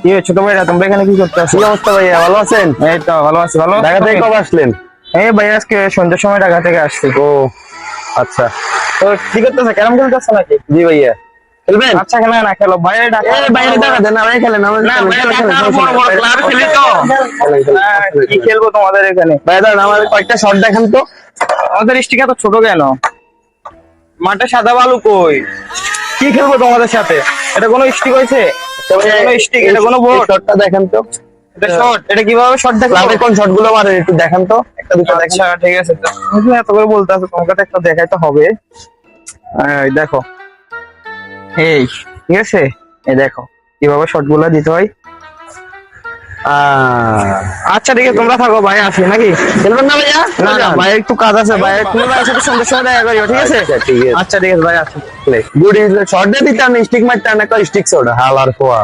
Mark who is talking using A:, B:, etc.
A: কি ছোট ভাইরা তোমরা এখানে কি করতে আসছো?
B: কি অবস্থা ভাইয়া, ভালো আছেন?
A: এই তো ভালো আছি। ভালো
B: ঢাকা থেকে কবে আসলেন?
A: এই ভাই আজকে সন্ধ্যার সময় ঢাকা থেকে আসছি।
B: ও আচ্ছা।
A: তো কি করতেছে? ক্যারাম খেলতেছ নাকি?
B: জি ভাইয়া, খেলবেন?
A: আচ্ছা খেলে না খেলো বাইরে ডাকা।
B: বাইরে টাকা দেন, আমরা খেলেন।
A: না বাইরে ডাকা বড় বড় ক্লাবে খেলি তো। হ্যাঁ, কি খেলবো তোমাদের এখানে?
B: ভাইয়া দাঁড়ান, আমাদের কয়েকটা শট দেখান তো।
A: আমাদের স্টিক এত ছোট কেন? মাঠে সাদা বালু কই? কি খেলবো তোমাদের সাথে? এটা কোনো স্টিক হয়েছে? এটা কোনো স্টিক, এটা কোনো বোর্ড?
B: শটটা দেখান তো।
A: এটা শট, এটা কিভাবে শট দেখো?
B: ক্লাবে কোন শট গুলো মারেন একটু দেখান তো, একটা দুটো দেখান।
A: আচ্ছা ঠিক আছে, তো তুমি এত করে বলতে আছো, তোমাকে তো একটা দেখাইতে হবে। এই দেখো, এই ঠিক আছে, এই দেখো কিভাবে শট গুলা দিতে হয়। আচ্ছা ঠিক আছে, তোমরা থাকো, ভাই আসি নাকি?
B: খেলবেন না ভাইয়া?
A: না না ভাই, একটু কাজ আছে ভাই, তুমি ভাইয়ের সাথে সন্ধ্যার সময় দেখা করিও, ঠিক আছে?
B: আচ্ছা, ঠিক আছে।
A: আচ্ছা ঠিক আছে ভাই, আসি।
B: গুড ইজ শট দিয়ে দিতে, আমি স্টিক মারতে না, একটা স্টিক শট হাল আর খোয়া।